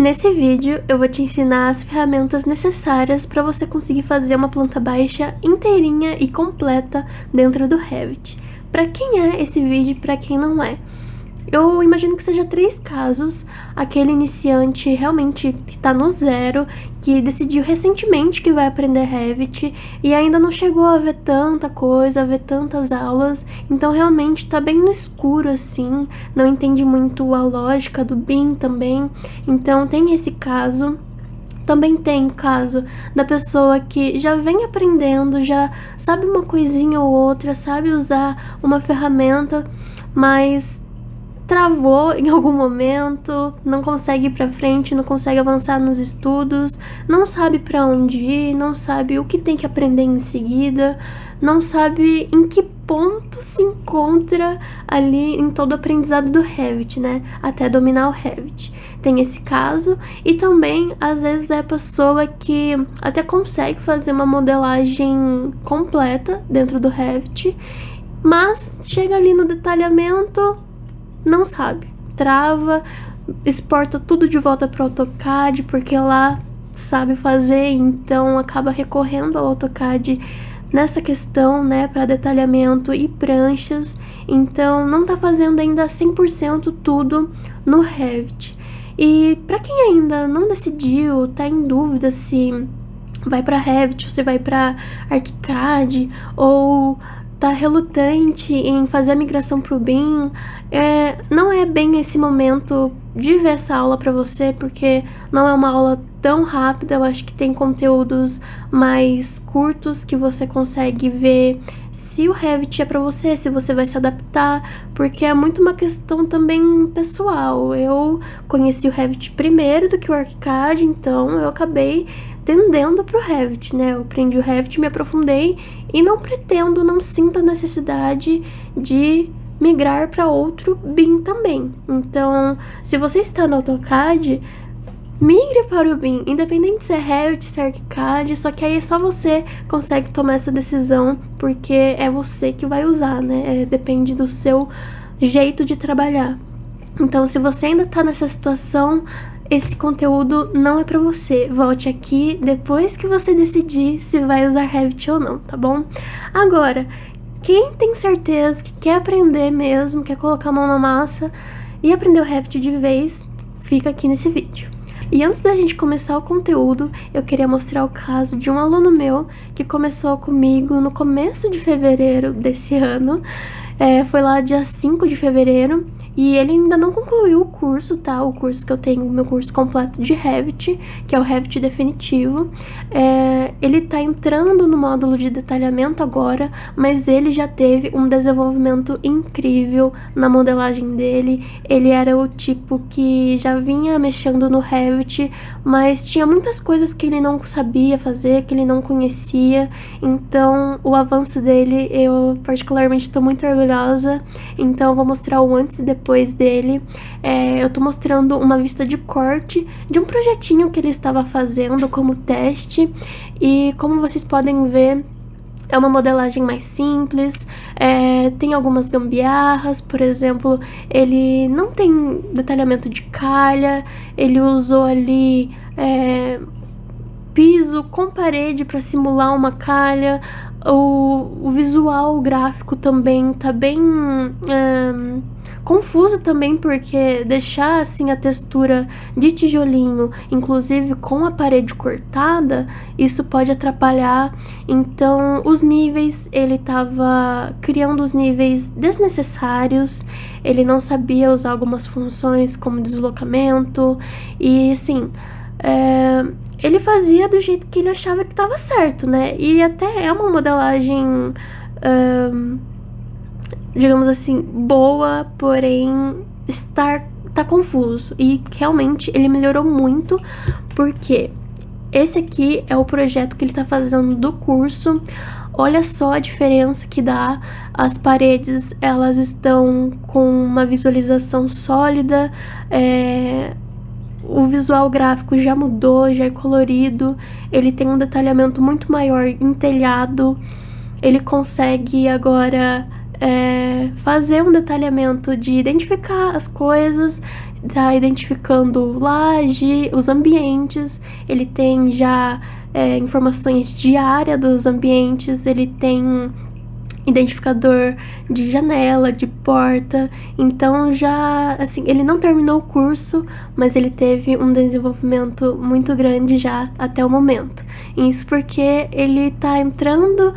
Nesse vídeo eu vou te ensinar as ferramentas necessárias para você conseguir fazer uma planta baixa inteirinha e completa dentro do Revit. Para quem é esse vídeo e para quem não é? Eu imagino que seja 3 casos: aquele iniciante realmente que está no zero, que decidiu recentemente que vai aprender Revit e ainda não chegou a ver tanta coisa, a ver tantas aulas, então realmente está bem no escuro assim, não entende muito a lógica do BIM também, então tem esse caso. Também tem o caso da pessoa que já vem aprendendo, já sabe uma coisinha ou outra, sabe usar uma ferramenta, mas travou em algum momento, não consegue ir pra frente, não consegue avançar nos estudos, não sabe pra onde ir, não sabe o que tem que aprender em seguida, não sabe em que ponto se encontra ali em todo o aprendizado do Revit, né? Até dominar o Revit. Tem esse caso, e também às vezes é a pessoa que até consegue fazer uma modelagem completa dentro do Revit, mas chega ali no detalhamento, não sabe, trava, exporta tudo de volta para o AutoCAD porque lá sabe fazer, então acaba recorrendo ao AutoCAD nessa questão, né, para detalhamento e pranchas, então não tá fazendo ainda 100% tudo no Revit. E para quem ainda não decidiu, tá em dúvida se vai para Revit ou se vai para ArchiCAD, ou tá relutante em fazer a migração pro BIM, não é bem esse momento de ver essa aula para você, porque não é uma aula tão rápida. Eu acho que tem conteúdos mais curtos que você consegue ver se o Revit é para você, se você vai se adaptar, porque é muito uma questão também pessoal. Eu conheci o Revit primeiro do que o ArchiCAD, então eu acabei tendendo para o Revit, né? Eu aprendi o Revit, me aprofundei e não pretendo, não sinto a necessidade de migrar para outro BIM também. Então, se você está no AutoCAD, migre para o BIM, independente se é Revit, se é ArchiCAD, só que aí é só você consegue tomar essa decisão, porque é você que vai usar, né? Depende do seu jeito de trabalhar. Então, se você ainda tá nessa situação, esse conteúdo não é pra você. Volte aqui depois que você decidir se vai usar Revit ou não, tá bom? Agora, quem tem certeza que quer aprender mesmo, quer colocar a mão na massa e aprender o Revit de vez, fica aqui nesse vídeo. E antes da gente começar o conteúdo, eu queria mostrar o caso de um aluno meu que começou comigo no começo de fevereiro desse ano. Foi lá dia 5 de fevereiro, e ele ainda não concluiu o curso, tá? O curso que eu tenho, o meu curso completo de Revit, que é o Revit definitivo. Ele tá entrando no módulo de detalhamento agora, mas ele já teve um desenvolvimento incrível na modelagem dele. Ele era o tipo que já vinha mexendo no Revit, mas tinha muitas coisas que ele não sabia fazer, que ele não conhecia. Então, o avanço dele, eu particularmente estou muito orgulhosa. Então, eu vou mostrar o antes e depois dele. Eu tô mostrando uma vista de corte de um projetinho que ele estava fazendo como teste, e como vocês podem ver, é uma modelagem mais simples, tem algumas gambiarras. Por exemplo, ele não tem detalhamento de calha, ele usou ali piso com parede para simular uma calha. O visual gráfico também tá bem confuso também, porque deixar assim a textura de tijolinho, inclusive com a parede cortada, isso pode atrapalhar. Então, os níveis, ele tava criando os níveis desnecessários, ele não sabia usar algumas funções como deslocamento, e assim, ele fazia do jeito que ele achava que estava certo, né? E até é uma modelagem, digamos assim, boa, porém tá confuso. E realmente ele melhorou muito, porque esse aqui é o projeto que ele tá fazendo do curso. Olha só a diferença que dá. As paredes, elas estão com uma visualização sólida, o visual gráfico já mudou, já é colorido, ele tem um detalhamento muito maior em telhado, ele consegue agora fazer um detalhamento de identificar as coisas, tá identificando laje, os ambientes, ele tem já informações de área dos ambientes, ele tem identificador de janela, de porta. Então já, assim, ele não terminou o curso, mas ele teve um desenvolvimento muito grande já até o momento. Isso porque ele tá entrando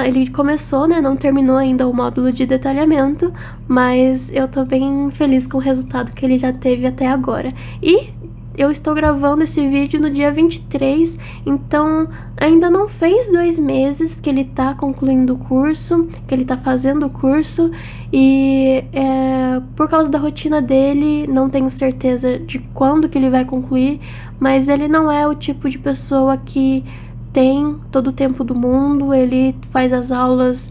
ele começou, né, não terminou ainda o módulo de detalhamento, mas eu tô bem feliz com o resultado que ele já teve até agora. E eu estou gravando esse vídeo no dia 23, então ainda não fez 2 meses que ele tá concluindo o curso, que ele tá fazendo o curso, e por causa da rotina dele, não tenho certeza de quando que ele vai concluir, mas ele não é o tipo de pessoa que tem todo o tempo do mundo, ele faz as aulas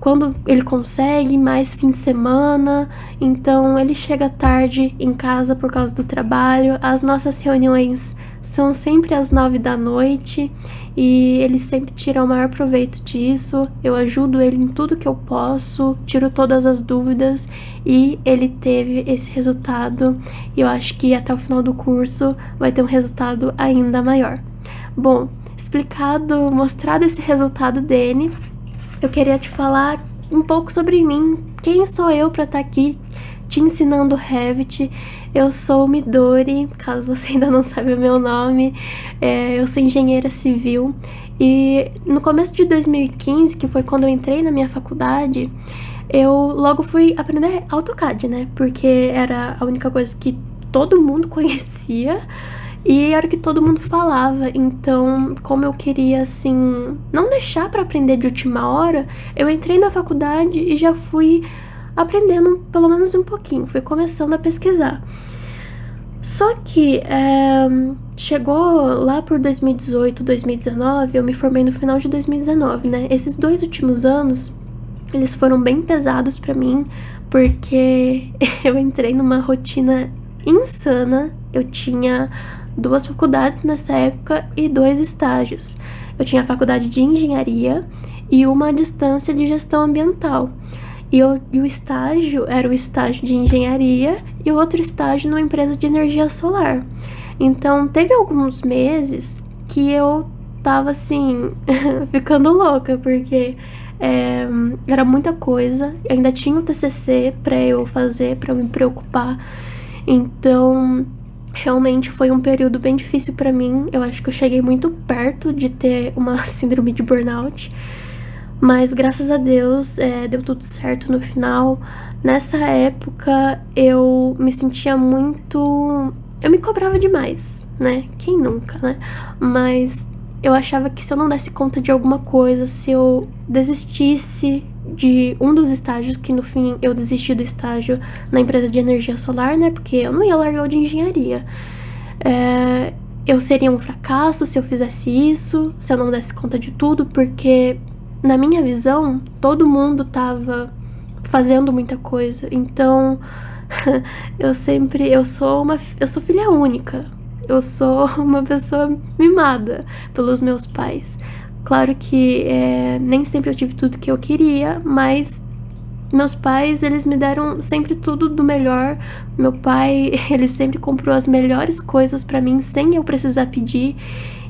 quando ele consegue, mais fim de semana, então ele chega tarde em casa por causa do trabalho. As nossas reuniões são sempre às 9 da noite e ele sempre tira o maior proveito disso. Eu ajudo ele em tudo que eu posso, tiro todas as dúvidas e ele teve esse resultado. E eu acho que até o final do curso vai ter um resultado ainda maior. Bom, explicado, mostrado esse resultado dele, eu queria te falar um pouco sobre mim. Quem sou eu para estar aqui te ensinando Revit? Eu sou Midori, caso você ainda não sabe o meu nome. Eu sou engenheira civil e no começo de 2015, que foi quando eu entrei na minha faculdade, eu logo fui aprender AutoCAD, né? Porque era a única coisa que todo mundo conhecia e era o que todo mundo falava. Então, como eu queria, assim, não deixar pra aprender de última hora, eu entrei na faculdade e já fui aprendendo pelo menos um pouquinho, fui começando a pesquisar. Só que chegou lá por 2018, 2019, eu me formei no final de 2019, né? Esses 2 últimos anos, eles foram bem pesados pra mim, porque eu entrei numa rotina insana. Eu tinha 2 faculdades nessa época e 2 estágios. Eu tinha a faculdade de engenharia e uma à distância de gestão ambiental. E o estágio era o estágio de engenharia e o outro estágio numa empresa de energia solar. Então, teve alguns meses que eu tava, assim, ficando louca, porque era muita coisa. Eu ainda tinha o TCC pra eu fazer, pra eu me preocupar. Então, realmente foi um período bem difícil pra mim. Eu acho que eu cheguei muito perto de ter uma síndrome de burnout. Mas graças a Deus deu tudo certo no final. Nessa época eu me sentia muito... Eu me cobrava demais, né? Quem nunca, né? Mas eu achava que se eu não desse conta de alguma coisa, se eu desistisse de um dos estágios, que no fim eu desisti do estágio na empresa de energia solar, né? Porque eu não ia largar o de engenharia. Eu seria um fracasso se eu fizesse isso, se eu não desse conta de tudo, porque na minha visão, todo mundo tava fazendo muita coisa. Então, eu sou filha única. Eu sou uma pessoa mimada pelos meus pais. Claro que nem sempre eu tive tudo que eu queria, mas meus pais, eles me deram sempre tudo do melhor. Meu pai, ele sempre comprou as melhores coisas pra mim sem eu precisar pedir.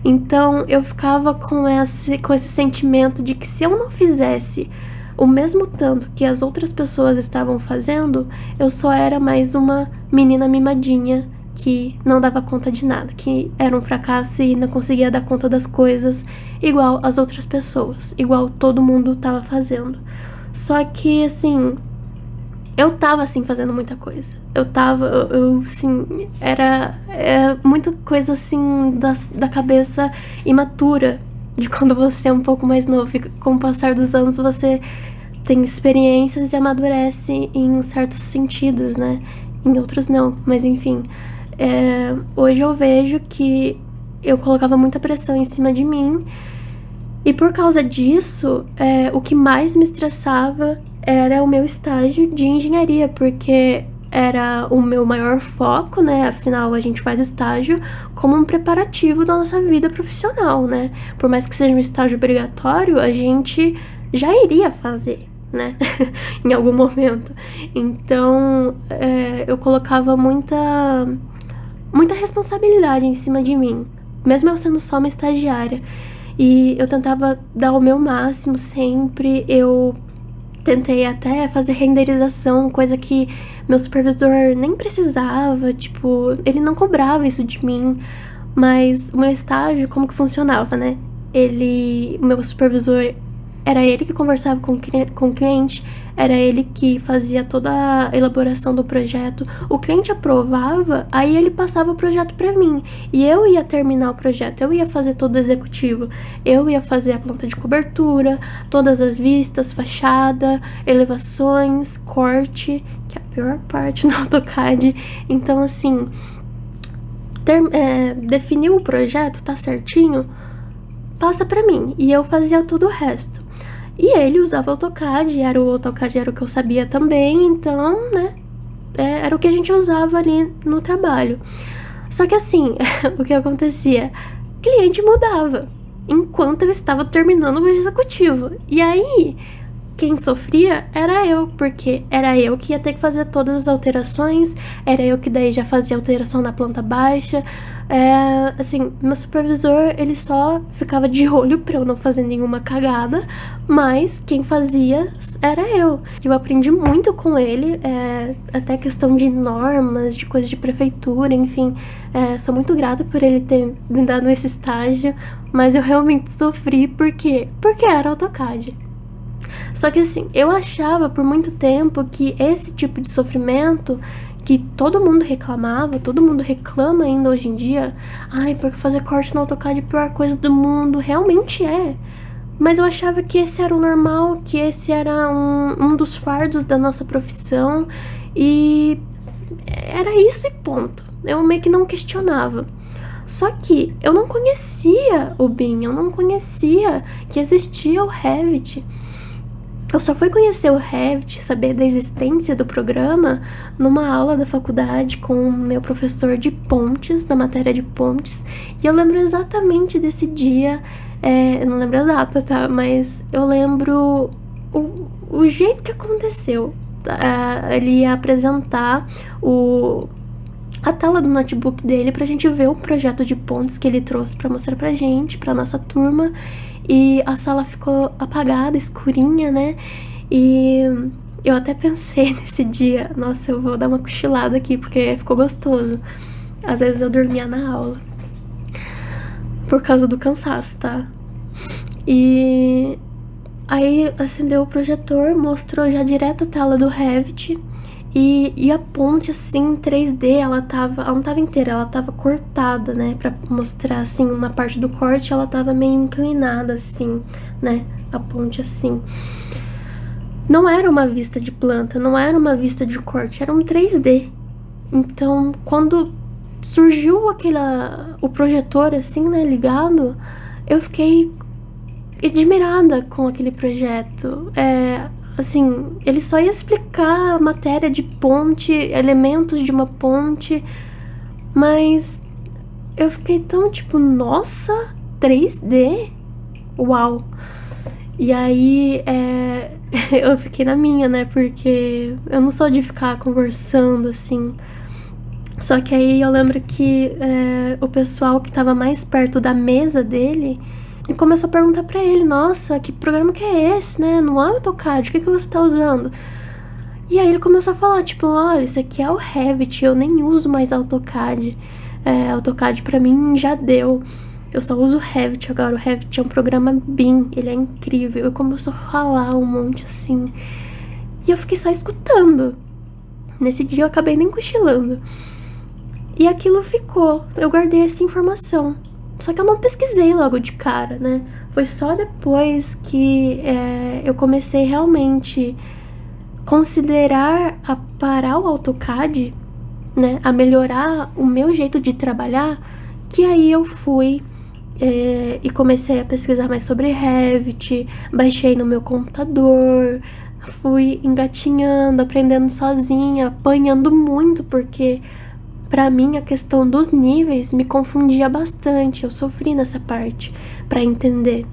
Então eu ficava com esse sentimento de que se eu não fizesse o mesmo tanto que as outras pessoas estavam fazendo, eu só era mais uma menina mimadinha que não dava conta de nada, que era um fracasso e não conseguia dar conta das coisas igual as outras pessoas, igual todo mundo tava fazendo. Só que, assim, eu tava, assim, fazendo muita coisa. Assim, era muita coisa, assim, da cabeça imatura de quando você é um pouco mais novo. E com o passar dos anos, você tem experiências e amadurece em certos sentidos, né? Em outros não, mas enfim. Hoje eu vejo que eu colocava muita pressão em cima de mim. E por causa disso, o que mais me estressava era o meu estágio de engenharia, porque era o meu maior foco, né? Afinal, a gente faz estágio como um preparativo da nossa vida profissional, né? Por mais que seja um estágio obrigatório, a gente já iria fazer, né? Em algum momento. Então, eu colocava muita responsabilidade em cima de mim, mesmo eu sendo só uma estagiária. E eu tentava dar o meu máximo sempre. Eu tentei até fazer renderização, coisa que meu supervisor nem precisava, tipo, ele não cobrava isso de mim. Mas o meu estágio, como que funcionava, né? O meu supervisor, era ele que conversava com o cliente, era ele que fazia toda a elaboração do projeto. O cliente aprovava, aí ele passava o projeto pra mim. E eu ia terminar o projeto, eu ia fazer todo o executivo. Eu ia fazer a planta de cobertura, todas as vistas, fachada, elevações, corte, que é a pior parte no AutoCAD. Então, assim, definiu o projeto, tá certinho, passa pra mim. E eu fazia todo o resto. E ele usava AutoCAD, o AutoCAD era o que eu sabia também, então, né, era o que a gente usava ali no trabalho. Só que assim, o que acontecia? O cliente mudava enquanto eu estava terminando o executivo. E aí, quem sofria era eu, porque era eu que ia ter que fazer todas as alterações, era eu que daí já fazia alteração na planta baixa. Assim, meu supervisor, ele só ficava de olho pra eu não fazer nenhuma cagada, mas quem fazia era eu. Eu aprendi muito com ele, até questão de normas, de coisas de prefeitura, enfim. Sou muito grata por ele ter me dado esse estágio, mas eu realmente sofri, porque era AutoCAD. Só que assim, eu achava por muito tempo que esse tipo de sofrimento que todo mundo reclamava, todo mundo reclama ainda hoje em dia, ai, porque fazer corte no AutoCAD é a pior coisa do mundo, realmente é. Mas eu achava que esse era o normal, que esse era um dos fardos da nossa profissão, e era isso e ponto. Eu meio que não questionava. Só que eu não conhecia o BIM, eu não conhecia que existia o Revit. Eu só fui conhecer o Revit, saber da existência do programa, numa aula da faculdade com o meu professor de pontes, da matéria de pontes. E eu lembro exatamente desse dia, eu não lembro a data, tá? Mas eu lembro o jeito que aconteceu. Ele ia apresentar a tela do notebook dele pra gente ver o projeto de pontes que ele trouxe pra mostrar pra gente, pra nossa turma. E a sala ficou apagada, escurinha, né? E eu até pensei nesse dia, nossa, eu vou dar uma cochilada aqui, porque ficou gostoso. Às vezes eu dormia na aula, por causa do cansaço, tá? E aí acendeu o projetor, mostrou já direto a tela do Revit. E a ponte, assim, em 3D, ela não tava inteira, ela tava cortada, né? Pra mostrar, assim, uma parte do corte, ela tava meio inclinada, assim, né? A ponte, assim. Não era uma vista de planta, não era uma vista de corte, era um 3D. Então, quando surgiu o projetor, assim, né, ligado, eu fiquei admirada com aquele projeto. Assim, ele só ia explicar a matéria de ponte, elementos de uma ponte, mas eu fiquei tão tipo, nossa, 3D? Uau! E aí, eu fiquei na minha, né, porque eu não sou de ficar conversando, assim. Só que aí eu lembro que o pessoal que tava mais perto da mesa dele e começou a perguntar pra ele, nossa, que programa que é esse, né? No AutoCAD, o que você tá usando? E aí ele começou a falar, tipo, olha, isso aqui é o Revit, eu nem uso mais AutoCAD. AutoCAD pra mim já deu. Eu só uso o Revit agora. O Revit é um programa BIM, ele é incrível. Eu começou a falar um monte assim. E eu fiquei só escutando. Nesse dia eu acabei nem cochilando. E aquilo ficou. Eu guardei essa informação. Só que eu não pesquisei logo de cara, né? Foi só depois que eu comecei realmente considerar a parar o AutoCAD, né? A melhorar o meu jeito de trabalhar, que aí eu fui e comecei a pesquisar mais sobre Revit, baixei no meu computador, fui engatinhando, aprendendo sozinha, apanhando muito, porque pra mim a questão dos níveis me confundia bastante. Eu sofri nessa parte pra entender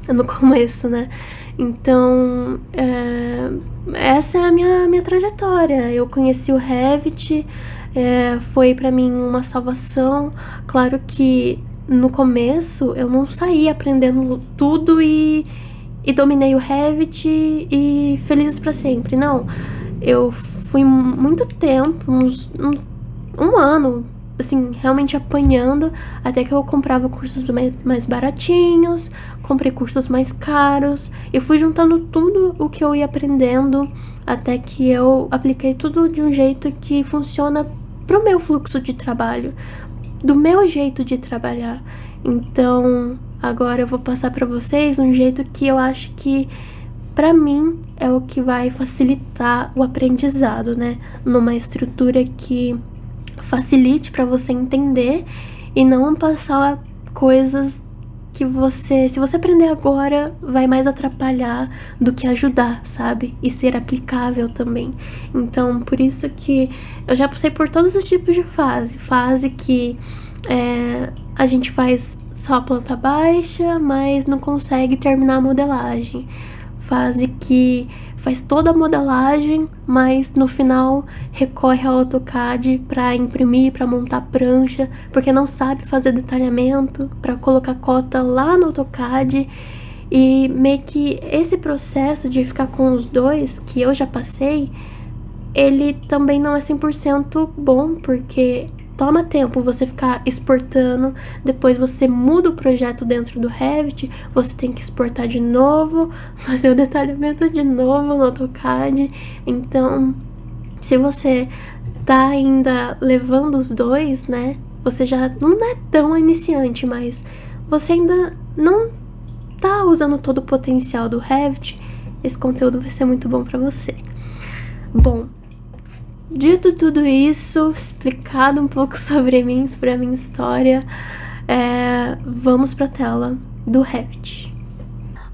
no começo, né? Então, essa é a minha trajetória. Eu conheci o Revit, foi pra mim uma salvação. Claro que no começo eu não saí aprendendo tudo e dominei o Revit e felizes pra sempre. Não, eu fui muito tempo, um ano, assim, realmente apanhando, até que eu comprava cursos mais baratinhos, comprei cursos mais caros e fui juntando tudo o que eu ia aprendendo até que eu apliquei tudo de um jeito que funciona pro meu fluxo de trabalho, do meu jeito de trabalhar. Então, agora eu vou passar pra vocês um jeito que eu acho que pra mim é o que vai facilitar o aprendizado, né? Numa estrutura que facilite pra você entender e não passar coisas que se você aprender agora, vai mais atrapalhar do que ajudar, sabe? E ser aplicável também. Então, por isso que eu já passei por todos os tipos de fase que a gente faz só a planta baixa, mas não consegue terminar a modelagem. Fase que faz toda a modelagem, mas no final recorre ao AutoCAD para imprimir, para montar prancha, porque não sabe fazer detalhamento, para colocar cota lá no AutoCAD. E meio que esse processo de ficar com os dois, que eu já passei, ele também não é 100% bom, porque toma tempo você ficar exportando, depois você muda o projeto dentro do Revit, você tem que exportar de novo, fazer o detalhamento de novo no AutoCAD. Então, se você tá ainda levando os dois, né, você já não é tão iniciante, mas você ainda não tá usando todo o potencial do Revit, esse conteúdo vai ser muito bom pra você. Bom, dito tudo isso, explicado um pouco sobre mim, sobre a minha história, vamos pra tela do Revit.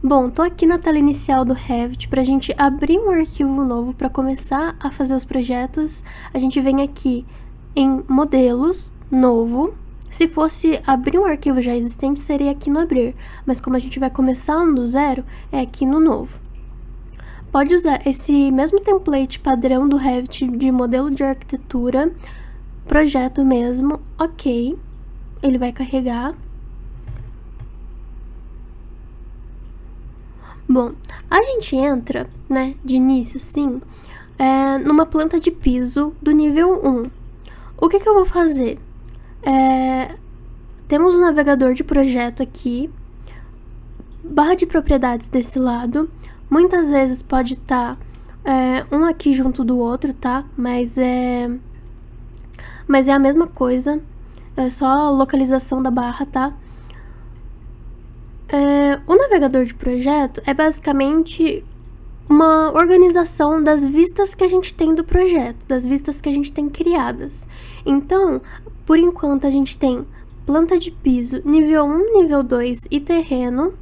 Bom, tô aqui na tela inicial do Revit pra gente abrir um arquivo novo para começar a fazer os projetos. A gente vem aqui em modelos, novo. Se fosse abrir um arquivo já existente, seria aqui no abrir, mas como a gente vai começar um do zero, é aqui no novo. Pode usar esse mesmo template padrão do Revit de modelo de arquitetura, projeto mesmo, ok, ele vai carregar. Bom, a gente entra, né, de início assim, numa planta de piso do nível 1. O que eu vou fazer? Temos o navegador de projeto aqui, barra de propriedades desse lado. Muitas vezes pode estar um aqui junto do outro, tá? Mas é a mesma coisa, é só a localização da barra, tá? O navegador de projeto é basicamente uma organização das vistas que a gente tem do projeto, das vistas que a gente tem criadas. Então, por enquanto, a gente tem planta de piso, nível 1, nível 2 e terreno,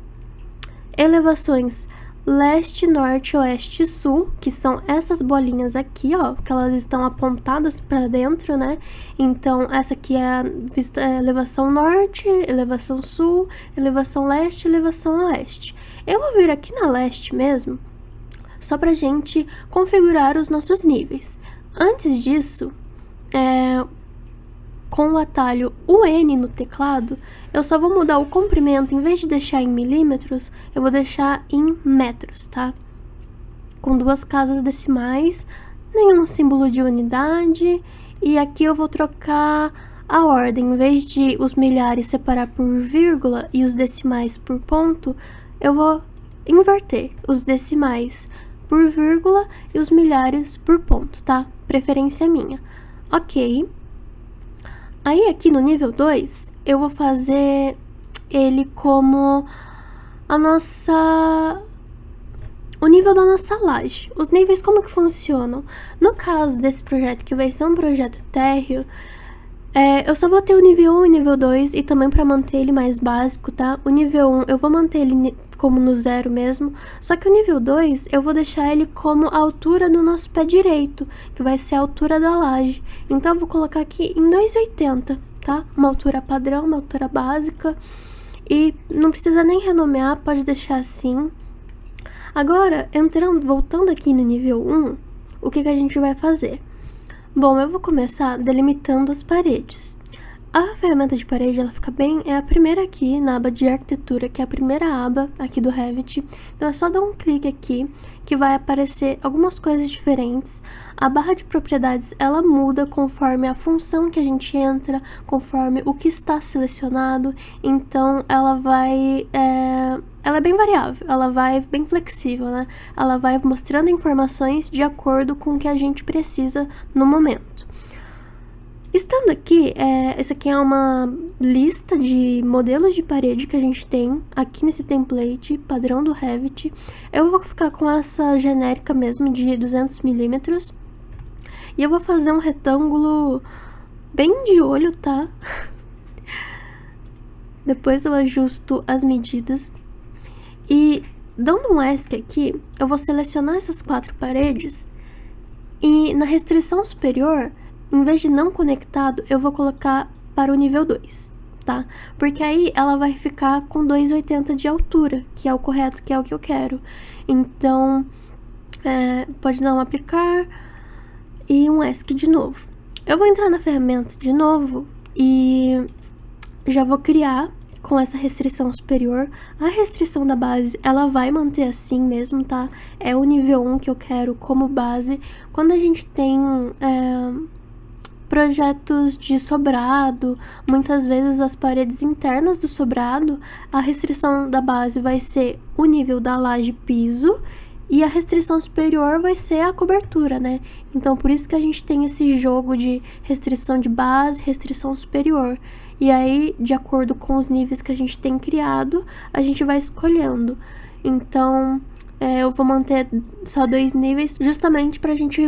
elevações leste, norte, oeste e sul, que são essas bolinhas aqui, ó, que elas estão apontadas para dentro, né? Então, essa aqui é a elevação norte, elevação sul, elevação leste, elevação oeste. Eu vou vir aqui na leste mesmo, só pra gente configurar os nossos níveis. Antes disso, com o atalho UN no teclado, eu só vou mudar o comprimento, em vez de deixar em milímetros, eu vou deixar em metros, tá? Com 2 casas decimais, nenhum símbolo de unidade, e aqui eu vou trocar a ordem. Em vez de os milhares separar por vírgula e os decimais por ponto, eu vou inverter os decimais por vírgula e os milhares por ponto, tá? Preferência minha. Ok. Aí aqui no nível 2, eu vou fazer ele como o nível da nossa laje. Os níveis como que funcionam? No caso desse projeto, que vai ser um projeto térreo, eu só vou ter o nível 1 e nível 2, e também para manter ele mais básico, tá? O nível 1 eu vou manter ele como no 0 mesmo, só que o nível 2 eu vou deixar ele como a altura do nosso pé direito, que vai ser a altura da laje. Então eu vou colocar aqui em 2,80, tá? Uma altura padrão, uma altura básica, e não precisa nem renomear, pode deixar assim. Agora, voltando aqui no nível 1, o que a gente vai fazer? Bom, eu vou começar delimitando as paredes. A ferramenta de parede, ela fica bem, é a primeira aqui na aba de arquitetura, que é a primeira aba aqui do Revit. Então é só dar um clique aqui, que vai aparecer algumas coisas diferentes. A barra de propriedades, ela muda conforme a função que a gente entra, conforme o que está selecionado. Então ela é bem variável, ela vai bem flexível, né? Ela vai mostrando informações de acordo com o que a gente precisa no momento. Estando aqui, essa aqui é uma lista de modelos de parede que a gente tem aqui nesse template padrão do Revit. Eu vou ficar com essa genérica mesmo de 200 milímetros. E eu vou fazer um retângulo bem de olho, tá? Depois eu ajusto as medidas. E dando um ESC aqui, eu vou selecionar essas 4 paredes. E na restrição superior, em vez de não conectado, eu vou colocar para o nível 2, tá? Porque aí ela vai ficar com 2,80 de altura, que é o correto, que é o que eu quero. Então, pode dar um aplicar e um ESC de novo. Eu vou entrar na ferramenta de novo e já vou criar com essa restrição superior. A restrição da base, ela vai manter assim mesmo, tá? É o nível 1 que eu quero como base. Quando a gente tem projetos de sobrado, muitas vezes as paredes internas do sobrado, a restrição da base vai ser o nível da laje piso e a restrição superior vai ser a cobertura, né? Então, por isso que a gente tem esse jogo de restrição de base, restrição superior. E aí, de acordo com os níveis que a gente tem criado, a gente vai escolhendo. Então, eu vou manter só 2 níveis, justamente pra gente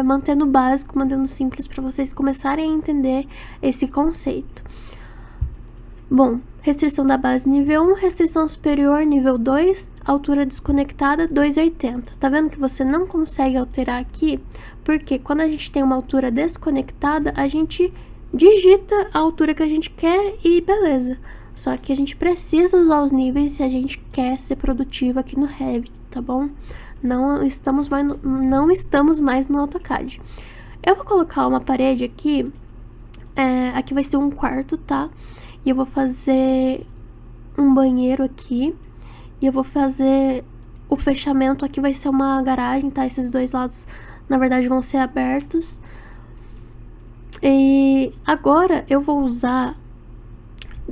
manter no básico, mantendo simples, pra vocês começarem a entender esse conceito. Bom, restrição da base nível 1, restrição superior nível 2, altura desconectada 2,80. Tá vendo que você não consegue alterar aqui? Porque quando a gente tem uma altura desconectada, a gente digita a altura que a gente quer e beleza. Só que a gente precisa usar os níveis se a gente quer ser produtivo aqui no Revit, tá bom? Não estamos mais no AutoCAD. Eu vou colocar uma parede aqui, aqui vai ser um quarto, tá? E eu vou fazer um banheiro aqui. E eu vou fazer o fechamento aqui, vai ser uma garagem, tá? Esses dois lados, na verdade, vão ser abertos. E agora eu vou usar...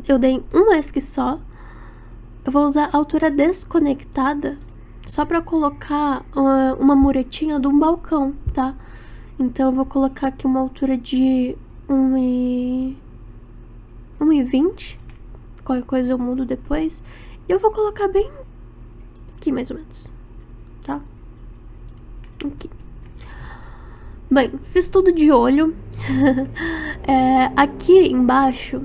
Eu dei um ESC só. Eu vou usar a altura desconectada só pra colocar uma muretinha de um balcão, tá? Então eu vou colocar aqui uma altura de 1,20. Qualquer coisa eu mudo depois. E eu vou colocar bem aqui, mais ou menos, tá? Aqui. Bem, fiz tudo de olho. Aqui embaixo,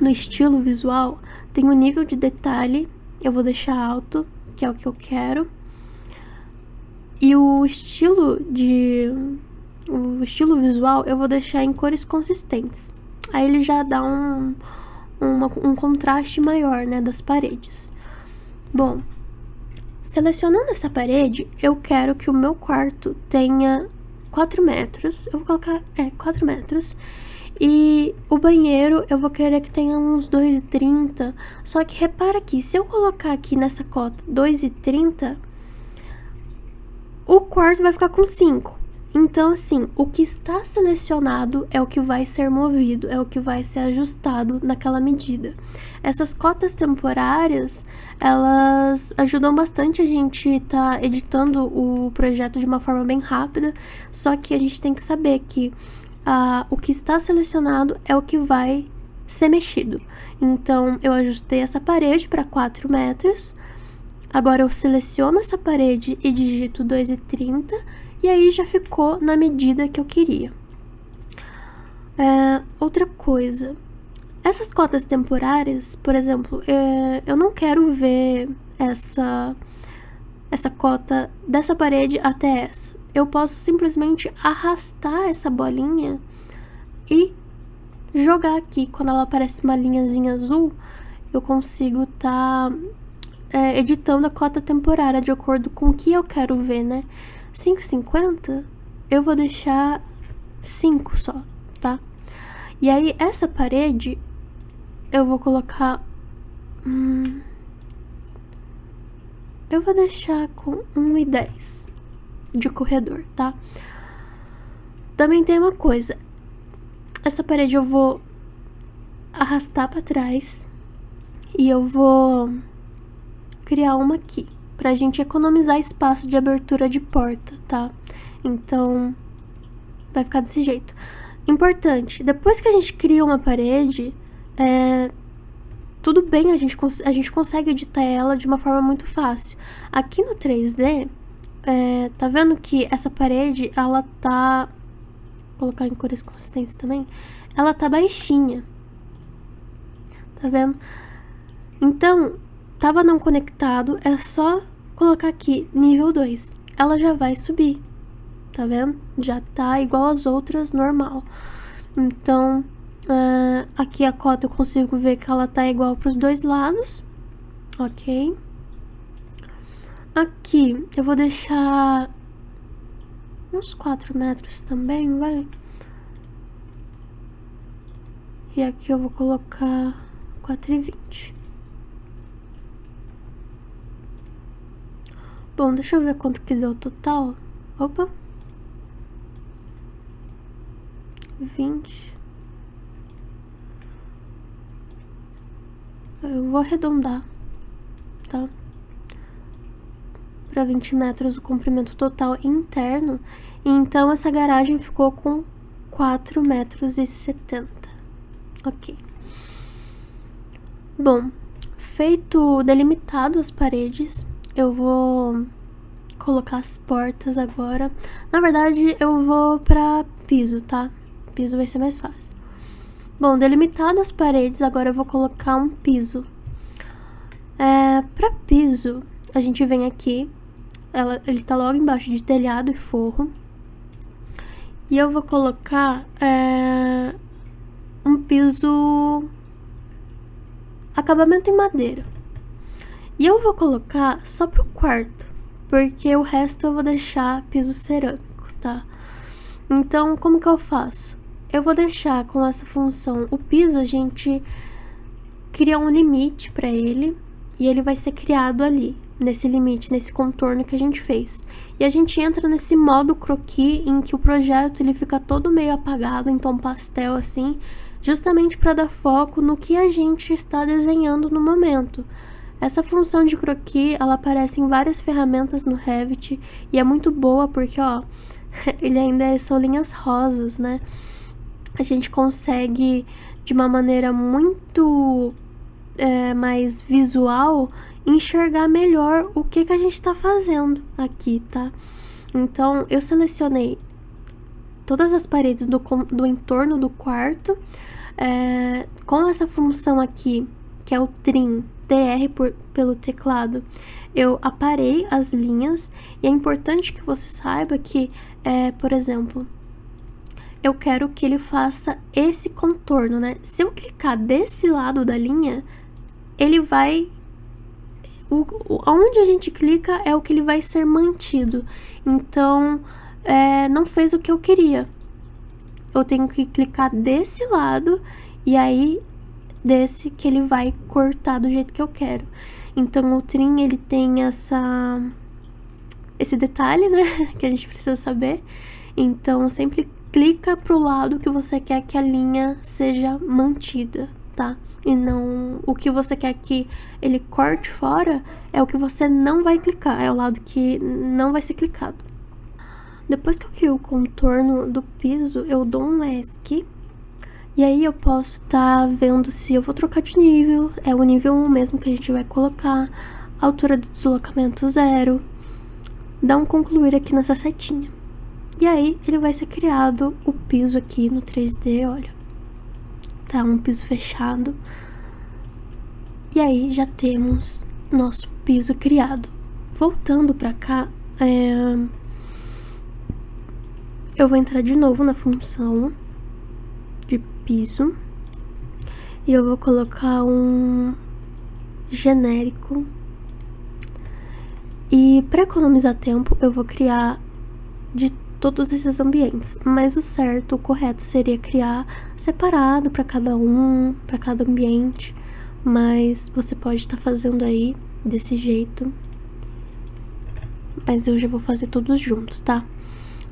no estilo visual, tem o nível de detalhe. Eu vou deixar alto, que é o que eu quero. E o estilo visual eu vou deixar em cores consistentes. Aí ele já dá um contraste maior, né, das paredes. Bom, selecionando essa parede, eu quero que o meu quarto tenha 4 metros. Eu vou colocar, 4 metros. E o banheiro eu vou querer que tenha uns 2,30. Só que repara aqui, se eu colocar aqui nessa cota 2,30, o quarto vai ficar com 5. Então, assim, o que está selecionado é o que vai ser movido, é o que vai ser ajustado naquela medida. Essas cotas temporárias, elas ajudam bastante a gente tá editando o projeto de uma forma bem rápida, só que a gente tem que saber que o que está selecionado é o que vai ser mexido. Então, eu ajustei essa parede para 4 metros, agora eu seleciono essa parede e digito 2,30, e aí já ficou na medida que eu queria. Outra coisa, essas cotas temporárias, por exemplo, eu não quero ver essa cota dessa parede até essa. Eu posso simplesmente arrastar essa bolinha e jogar aqui. Quando ela aparece uma linhazinha azul, eu consigo editando a cota temporária de acordo com o que eu quero ver, né? 5,50 eu vou deixar 5 só, tá? E aí, essa parede eu vou colocar... eu vou deixar com 1,10 de corredor, tá? Também tem uma coisa. Essa parede eu vou arrastar pra trás e eu vou criar uma aqui, pra gente economizar espaço de abertura de porta, tá? Então, vai ficar desse jeito. Importante, depois que a gente cria uma parede, tudo bem, a gente consegue editar ela de uma forma muito fácil. Aqui no 3D, tá vendo que essa parede, ela tá... Vou colocar em cores consistentes também. Ela tá baixinha. Tá vendo? Então, tava não conectado, é só colocar aqui, nível 2. Ela já vai subir. Tá vendo? Já tá igual as outras, normal. Então... aqui a cota eu consigo ver que ela tá igual pros dois lados. Ok. Aqui eu vou deixar uns 4 metros também, vai. E aqui eu vou colocar 4,20. Bom, deixa eu ver quanto que deu o total. Opa. 20. Eu vou arredondar, tá? Para 20 metros o comprimento total interno. Então, essa garagem ficou com 4,70 metros. Ok. Bom, feito delimitado as paredes, eu vou colocar as portas agora. Na verdade, eu vou para piso, tá? Piso vai ser mais fácil. Bom, delimitado as paredes, agora eu vou colocar um piso. Para piso, a gente vem aqui, ele tá logo embaixo de telhado e forro. E eu vou colocar um piso acabamento em madeira. E eu vou colocar só pro quarto, porque o resto eu vou deixar piso cerâmico, tá? Então, como que eu faço? Eu vou deixar com essa função, o piso a gente cria um limite para ele e ele vai ser criado ali, nesse limite, nesse contorno que a gente fez. E a gente entra nesse modo croquis em que o projeto ele fica todo meio apagado, em tom pastel assim, justamente para dar foco no que a gente está desenhando no momento. Essa função de croquis, ela aparece em várias ferramentas no Revit e é muito boa porque, ó, ele ainda são linhas rosas, né? A gente consegue, de uma maneira muito mais visual, enxergar melhor o que a gente tá fazendo aqui, tá? Então, eu selecionei todas as paredes do entorno do quarto, com essa função aqui, que é o Trim, TR pelo teclado, eu aparei as linhas, e é importante que você saiba que, por exemplo, eu quero que ele faça esse contorno, né? Se eu clicar desse lado da linha, ele vai... onde a gente clica é o que ele vai ser mantido. Então, não fez o que eu queria. Eu tenho que clicar desse lado e aí desse que ele vai cortar do jeito que eu quero. Então, o Trim, ele tem esse detalhe, né? Que a gente precisa saber. Então, sempre clica pro lado que você quer que a linha seja mantida, tá? E não o que você quer que ele corte fora é o que você não vai clicar, é o lado que não vai ser clicado. Depois que eu crio o contorno do piso, eu dou um ESC. E aí eu posso estar vendo se eu vou trocar de nível, é o nível 1 mesmo que a gente vai colocar, altura do deslocamento 0. Dá um concluir aqui nessa setinha. E aí, ele vai ser criado o piso aqui no 3D, olha. Tá, um piso fechado. E aí, já temos nosso piso criado. Voltando pra cá, eu vou entrar de novo na função de piso. E eu vou colocar um genérico E para economizar tempo, eu vou criar de todos esses ambientes, mas o certo, o correto seria criar separado para cada um, para cada ambiente, mas você pode estar fazendo aí desse jeito, mas eu já vou fazer todos juntos, tá?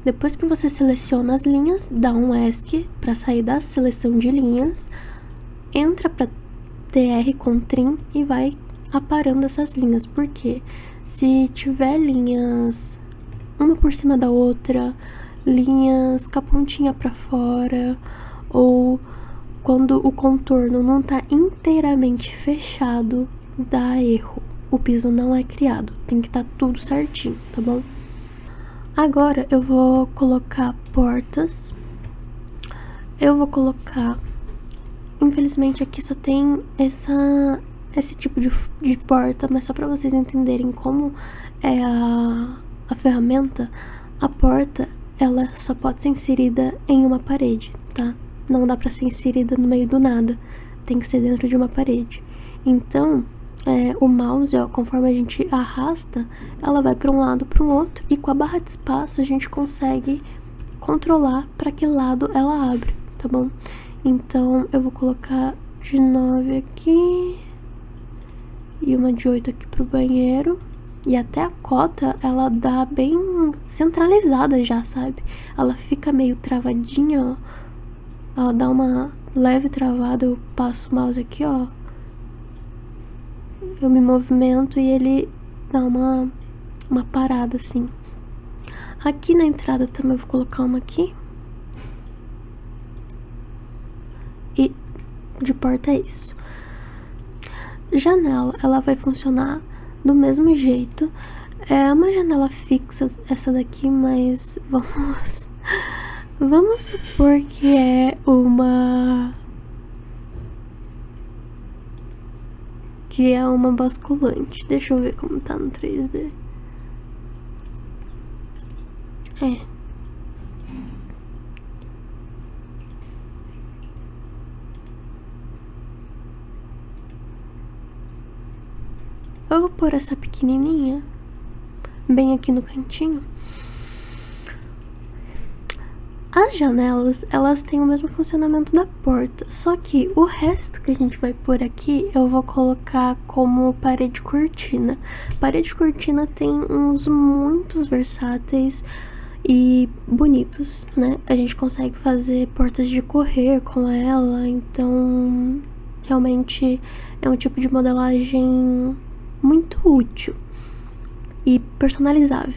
Depois que você seleciona as linhas, dá um ESC para sair da seleção de linhas, entra para TR com trim e vai aparando essas linhas, porque se tiver linhas uma por cima da outra, linhas com a pontinha pra fora, ou quando o contorno não tá inteiramente fechado, dá erro. O piso não é criado, tem que estar tudo certinho, tá bom? Agora eu vou colocar portas. Eu vou colocar... Infelizmente aqui só tem esse tipo de porta, mas só pra vocês entenderem como é a ferramenta, a porta, ela só pode ser inserida em uma parede, tá? Não dá pra ser inserida no meio do nada, tem que ser dentro de uma parede. Então, o mouse, ó, conforme a gente arrasta, ela vai pra um lado, para o outro, e com a barra de espaço a gente consegue controlar para que lado ela abre, tá bom? Então, eu vou colocar de 9 aqui e uma de 8 aqui pro banheiro. E até a cota, ela dá bem centralizada já, sabe? Ela fica meio travadinha, ó. Ela dá uma leve travada, eu passo o mouse aqui, ó. Eu me movimento e ele dá uma parada, assim. Aqui na entrada também eu vou colocar uma aqui. E de porta é isso. Janela, ela vai funcionar do mesmo jeito. É uma janela fixa essa daqui, mas vamos supor que é uma basculante. Deixa eu ver como tá no 3D. Eu vou pôr essa pequenininha bem aqui no cantinho. As janelas, elas têm o mesmo funcionamento da porta, só que o resto que a gente vai pôr aqui, eu vou colocar como parede cortina. Parede cortina tem uns muitos versáteis e bonitos, né? A gente consegue fazer portas de correr com ela, então realmente é um tipo de modelagem muito útil e personalizável.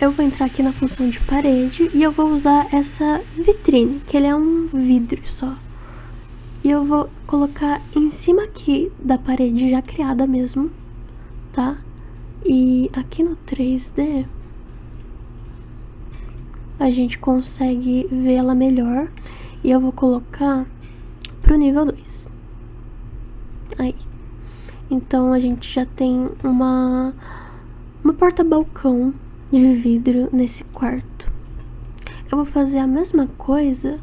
Eu vou entrar aqui na função de parede e eu vou usar essa vitrine, que ele é um vidro só. E eu vou colocar em cima aqui da parede já criada mesmo, tá? E aqui no 3D a gente consegue ver ela melhor. E eu vou colocar pro nível 2. Aí. Então a gente já tem uma porta-balcão de vidro nesse quarto. Eu vou fazer a mesma coisa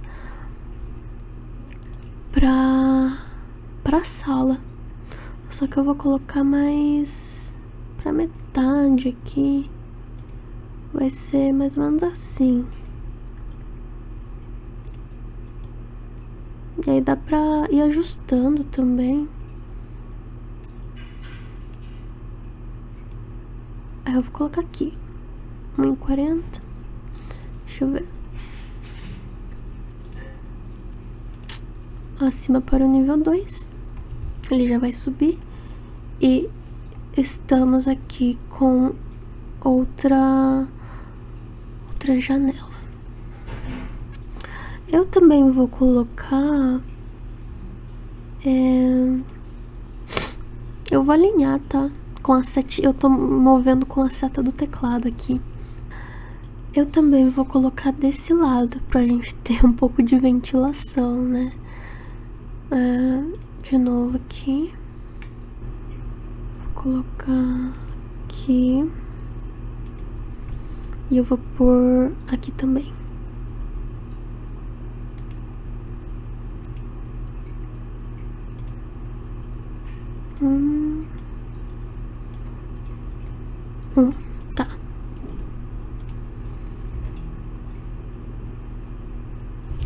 pra sala. Só que eu vou colocar mais pra metade aqui. Vai ser mais ou menos assim. E aí dá pra ir ajustando também. Aí eu vou colocar aqui 1,40. Deixa eu ver. Acima para o nível 2. Ele já vai subir. E estamos aqui com outra janela. Eu também vou colocar... eu vou alinhar, tá? Com a seta, eu tô movendo com a seta do teclado aqui. Eu também vou colocar desse lado pra gente ter um pouco de ventilação, né? De novo aqui. Vou colocar aqui. E eu vou pôr aqui também. Tá.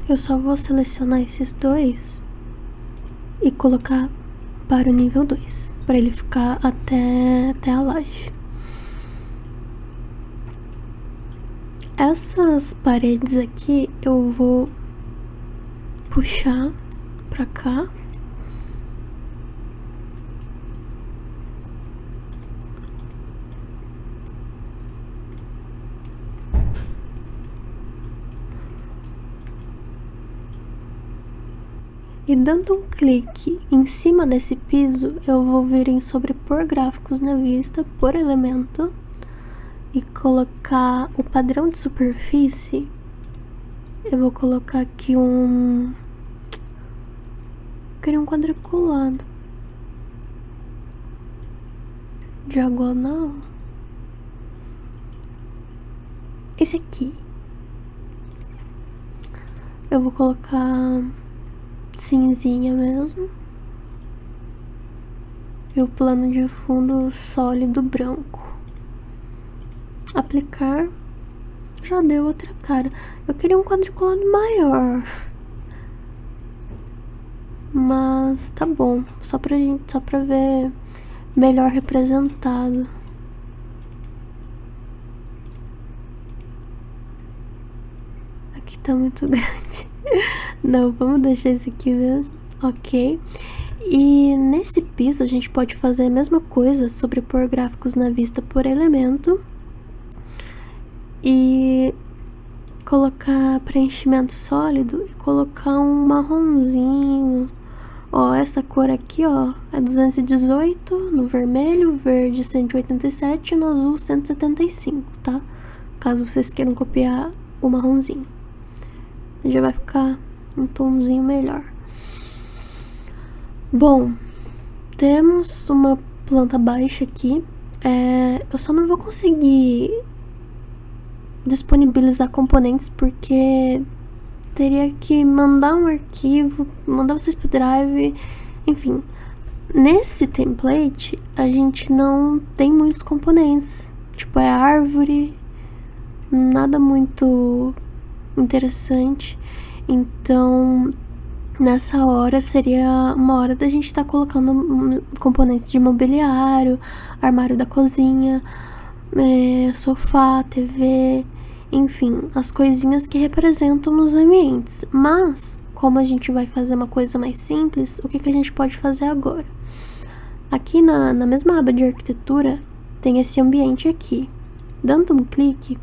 Eu só vou selecionar esses dois e colocar para o nível 2, para ele ficar até a laje. Essas paredes aqui eu vou puxar pra cá. E dando um clique em cima desse piso, eu vou vir em sobrepor gráficos na vista por elemento e colocar o padrão de superfície. Eu vou colocar aqui eu queria um quadriculado. Diagonal. Esse aqui. Eu vou colocar cinzinha mesmo. E o plano de fundo sólido branco. Aplicar. Já deu outra cara. Eu queria um quadriculado maior. Mas tá bom. Só pra ver melhor representado. Aqui tá muito grande. Não, vamos deixar esse aqui mesmo. Ok. E nesse piso a gente pode fazer a mesma coisa, sobrepor gráficos na vista por elemento. E colocar preenchimento sólido e colocar um marronzinho. Ó, essa cor aqui, ó, é 218 no vermelho, verde 187 e no azul 175, tá? Caso vocês queiram copiar o marronzinho. Já vai ficar um tomzinho melhor. Bom, temos uma planta baixa aqui. Eu só não vou conseguir disponibilizar componentes porque teria que mandar um arquivo, mandar vocês pro Drive, enfim. Nesse template, a gente não tem muitos componentes. Tipo, é árvore, nada muito interessante. Então, nessa hora seria uma hora da gente estar colocando componentes de mobiliário, armário da cozinha, sofá, TV, enfim, as coisinhas que representam os ambientes. Mas, como a gente vai fazer uma coisa mais simples, o que a gente pode fazer agora? Aqui na mesma aba de arquitetura, tem esse ambiente aqui. Dando um clique,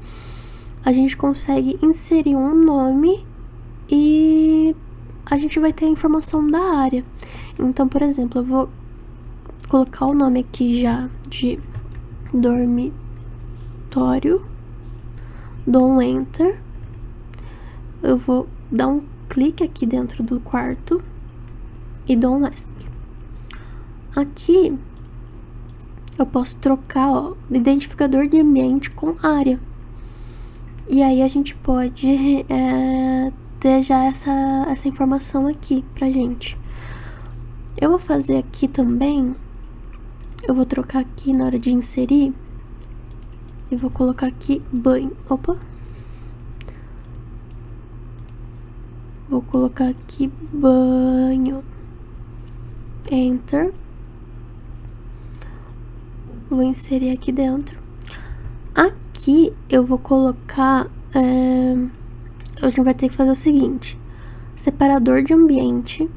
a gente consegue inserir um nome e a gente vai ter a informação da área. Então, por exemplo, eu vou colocar o nome aqui já de dormitório. Dou um Enter. Eu vou dar um clique aqui dentro do quarto e dou um ESC. Aqui eu posso trocar, ó, o identificador de ambiente com área. E aí a gente pode ter já essa informação aqui pra gente. Eu vou fazer aqui também. Eu vou trocar aqui na hora de inserir. E vou colocar aqui banho. Opa. Vou colocar aqui banho. Enter. Vou inserir aqui dentro. Aqui eu vou colocar... a gente vai ter que fazer o seguinte. Separador de ambiente.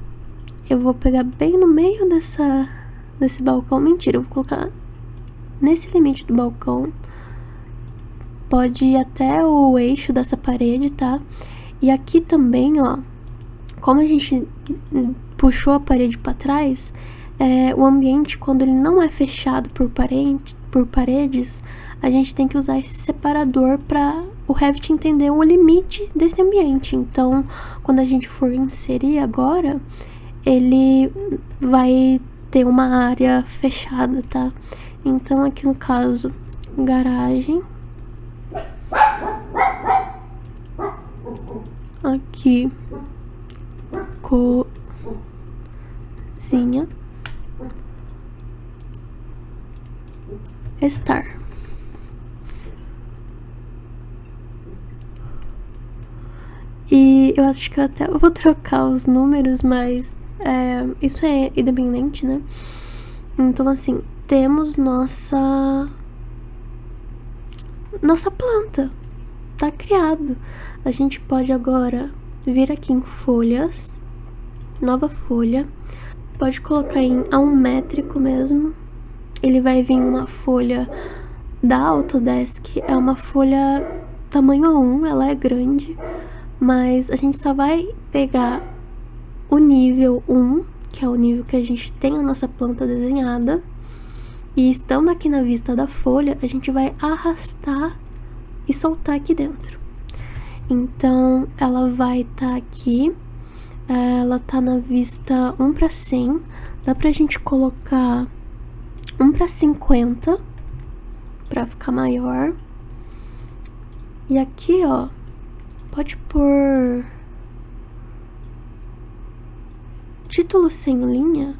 Eu vou pegar bem no meio desse balcão. Mentira, eu vou colocar nesse limite do balcão. Pode ir até o eixo dessa parede, tá? E aqui também, ó, como a gente puxou a parede para trás, o ambiente, quando ele não é fechado por paredes, a gente tem que usar esse separador para o Revit entender o limite desse ambiente. Então, quando a gente for inserir agora, ele vai ter uma área fechada, tá? Então, aqui no caso, garagem. Aqui, cozinha, estar. eu acho que eu até vou trocar os números, mas isso é independente, né? Então, assim, temos nossa planta. Tá criado. A gente pode agora vir aqui em folhas, nova folha. Pode colocar em aummétrico mesmo. Ele vai vir uma folha da Autodesk. É uma folha tamanho A1, ela é grande. Mas a gente só vai pegar o nível 1, que é o nível que a gente tem a nossa planta desenhada. E estando aqui na vista da folha, a gente vai arrastar e soltar aqui dentro. Então, ela vai estar aqui. Ela tá na vista 1:100. Dá pra gente colocar 1:50 pra ficar maior. E aqui, ó, pode pôr título sem linha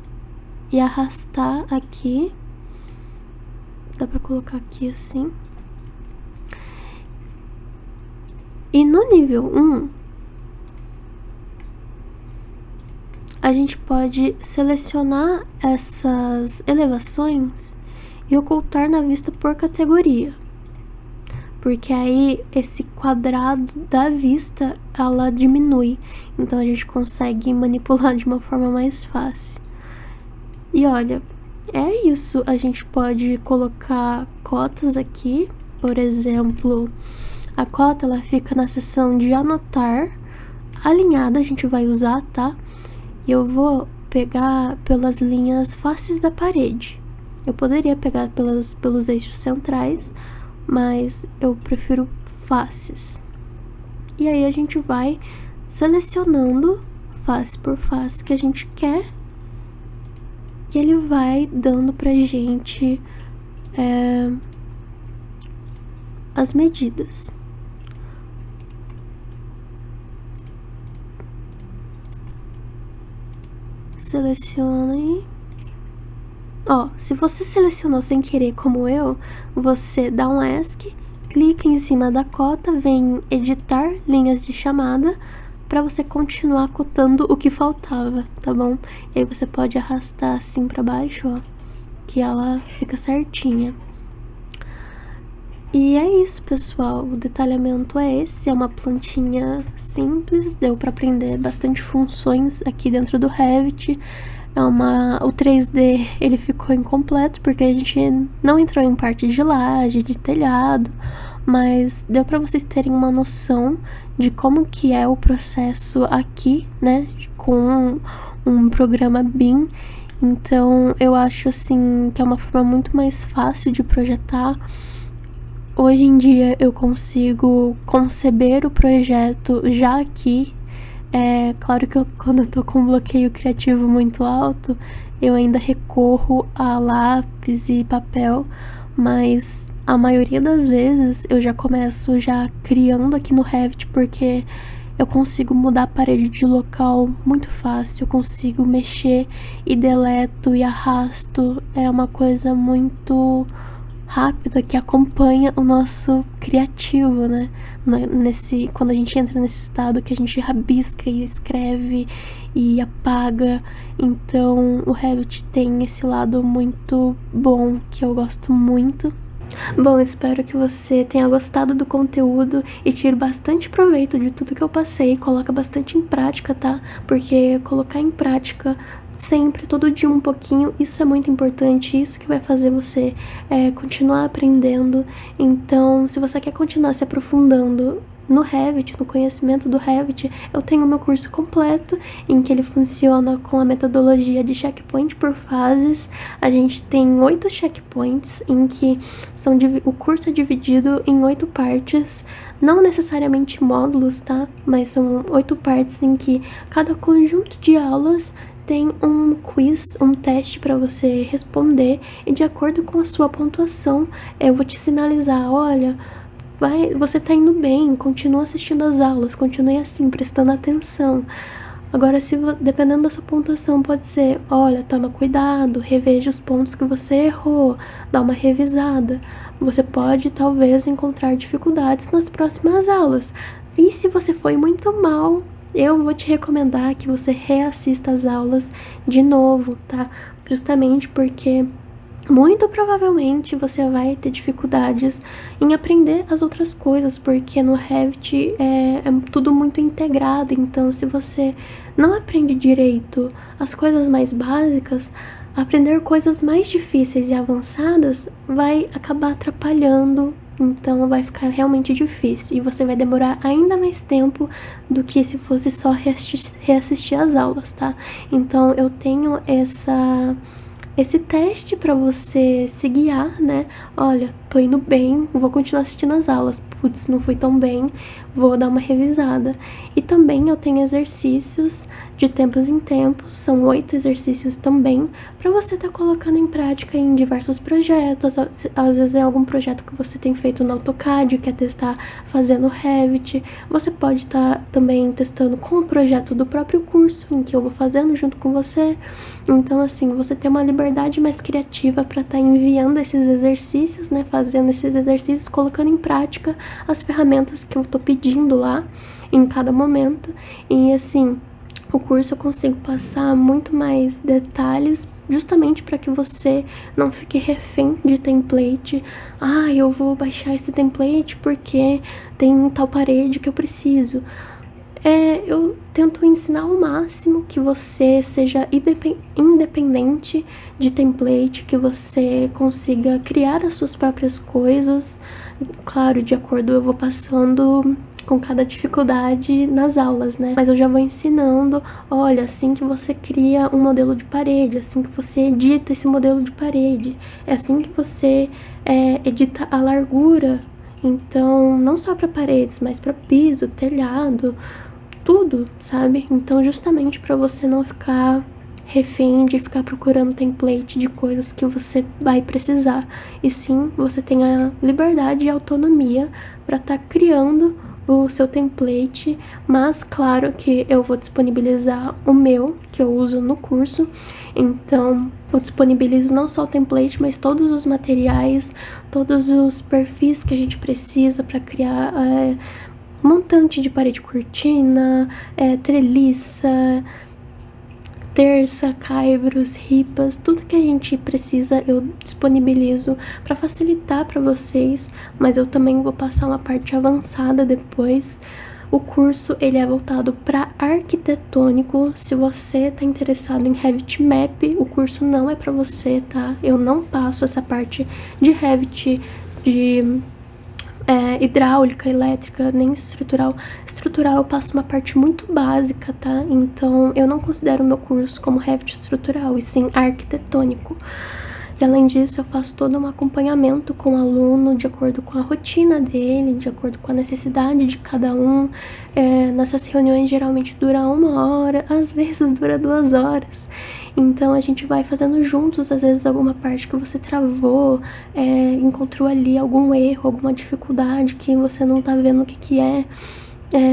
e arrastar aqui. Dá pra colocar aqui assim. E no nível 1, a gente pode selecionar essas elevações e ocultar na vista por categoria. Porque aí esse quadrado da vista, ela diminui. Então a gente consegue manipular de uma forma mais fácil. E olha, é isso. A gente pode colocar cotas aqui. Por exemplo, a cota ela fica na seção de anotar. Alinhada a gente vai usar, tá? E eu vou pegar pelas linhas faces da parede. Eu poderia pegar pelos eixos centrais, mas eu prefiro faces. E aí a gente vai selecionando face por face que a gente quer. E ele vai dando pra gente as medidas. Seleciona aí. Ó, se você selecionou sem querer como eu, você dá um ESC, clica em cima da cota, vem editar linhas de chamada para você continuar cotando o que faltava, tá bom? E aí você pode arrastar assim para baixo, ó, que ela fica certinha. E é isso, pessoal. O detalhamento é esse. É uma plantinha simples. Deu para aprender bastante funções aqui dentro do Revit. O 3D ele ficou incompleto porque a gente não entrou em parte de laje, de telhado. Mas deu para vocês terem uma noção de como que é o processo aqui, né? Com um programa BIM. Então eu acho assim que é uma forma muito mais fácil de projetar. Hoje em dia eu consigo conceber o projeto já aqui. É claro que quando eu tô com um bloqueio criativo muito alto, eu ainda recorro a lápis e papel, mas a maioria das vezes eu já começo criando aqui no Revit, porque eu consigo mudar a parede de local muito fácil, eu consigo mexer e deleto e arrasto. É uma coisa muito rápida que acompanha o nosso criativo, né? Quando a gente entra nesse estado que a gente rabisca e escreve e apaga. Então o Revit tem esse lado muito bom que eu gosto muito. Bom, espero que você tenha gostado do conteúdo e tire bastante proveito de tudo que eu passei. Coloca bastante em prática, tá? Porque colocar em prática sempre, todo dia um pouquinho, isso é muito importante, isso que vai fazer você continuar aprendendo. Então, se você quer continuar se aprofundando no Revit, no conhecimento do Revit, eu tenho meu curso completo, em que ele funciona com a metodologia de checkpoint por fases. A gente tem 8 checkpoints, em que o curso é dividido em 8 partes, não necessariamente módulos, tá? Mas são 8 partes em que cada conjunto de aulas tem um quiz, um teste para você responder, e de acordo com a sua pontuação, eu vou te sinalizar, olha, você tá indo bem, continua assistindo as aulas, continue assim, prestando atenção. Agora, dependendo da sua pontuação, pode ser, olha, toma cuidado, reveja os pontos que você errou, dá uma revisada. Você pode, talvez, encontrar dificuldades nas próximas aulas. E se você foi muito mal, eu vou te recomendar que você reassista as aulas de novo, tá? Justamente porque muito provavelmente você vai ter dificuldades em aprender as outras coisas, porque no Revit é tudo muito integrado, então se você não aprende direito as coisas mais básicas, aprender coisas mais difíceis e avançadas vai acabar atrapalhando, então vai ficar realmente difícil e você vai demorar ainda mais tempo do que se fosse só reassistir as aulas, tá? Então eu tenho esse teste para você se guiar, né? Olha, tô indo bem, vou continuar assistindo as aulas. Putz, não fui tão bem, vou dar uma revisada. E também eu tenho exercícios de tempos em tempos, são 8 exercícios também, para você estar colocando em prática em diversos projetos. Às vezes é algum projeto que você tem feito no AutoCAD, quer testar fazendo Revit. Você pode estar também testando com o projeto do próprio curso, em que eu vou fazendo junto com você. Então, assim, você tem uma liberdade mais criativa para estar enviando esses exercícios, né? Fazendo esses exercícios, colocando em prática as ferramentas que eu tô pedindo lá em cada momento. E, assim, o curso eu consigo passar muito mais detalhes justamente para que você não fique refém de template. Ah, eu vou baixar esse template porque tem tal parede que eu preciso. Eu tento ensinar ao máximo que você seja independente de template, que você consiga criar as suas próprias coisas. Claro, de acordo, eu vou passando com cada dificuldade nas aulas, né? Mas eu já vou ensinando, olha, assim que você cria um modelo de parede, assim que você edita esse modelo de parede, é assim que você edita a largura. Então, não só para paredes, mas para piso, telhado, tudo, sabe? Então, justamente para você não ficar refém de ficar procurando template de coisas que você vai precisar, e sim, você tem a liberdade e autonomia para estar criando o seu template, mas claro que eu vou disponibilizar o meu, que eu uso no curso. Então eu disponibilizo não só o template, mas todos os materiais, todos os perfis que a gente precisa para criar montante de parede cortina, treliça, terça, caibros, ripas, tudo que a gente precisa eu disponibilizo para facilitar para vocês, mas eu também vou passar uma parte avançada depois. O curso ele é voltado para arquitetônico. Se você tá interessado em Revit Map, o curso não é para você, tá? Eu não passo essa parte de Revit, de hidráulica, elétrica, nem estrutural. Estrutural eu passo uma parte muito básica, tá? Então eu não considero o meu curso como Revit estrutural, e sim arquitetônico. E além disso, eu faço todo um acompanhamento com o aluno, de acordo com a rotina dele, de acordo com a necessidade de cada um. Nessas reuniões geralmente dura 1 hora, às vezes dura 2 horas. Então a gente vai fazendo juntos, às vezes alguma parte que você travou, encontrou ali algum erro, alguma dificuldade que você não tá vendo o que é.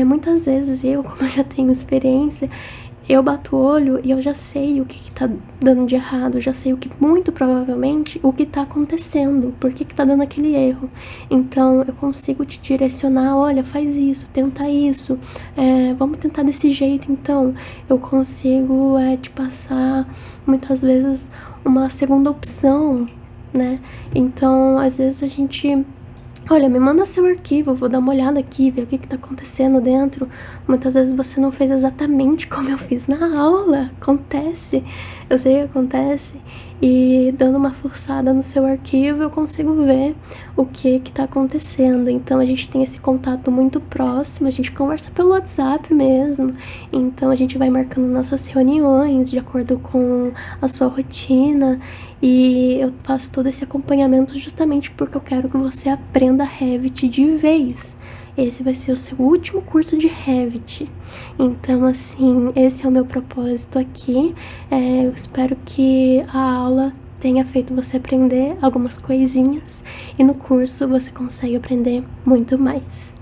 Muitas vezes como eu já tenho experiência, eu bato o olho e eu já sei o que tá dando de errado, já sei muito provavelmente o que tá acontecendo, por que tá dando aquele erro. Então eu consigo te direcionar, olha, faz isso, tenta isso, vamos tentar desse jeito. Então eu consigo te passar muitas vezes uma segunda opção, né? Então às vezes a gente... Olha, me manda seu arquivo, eu vou dar uma olhada aqui, ver o que tá acontecendo dentro. Muitas vezes você não fez exatamente como eu fiz na aula. Acontece, eu sei que acontece. E dando uma forçada no seu arquivo, eu consigo ver o que tá acontecendo. Então a gente tem esse contato muito próximo, a gente conversa pelo WhatsApp mesmo. Então a gente vai marcando nossas reuniões de acordo com a sua rotina. E eu faço todo esse acompanhamento justamente porque eu quero que você aprenda Revit de vez. Esse vai ser o seu último curso de Revit. Então, assim, esse é o meu propósito aqui. Eu espero que a aula tenha feito você aprender algumas coisinhas. E no curso você consegue aprender muito mais.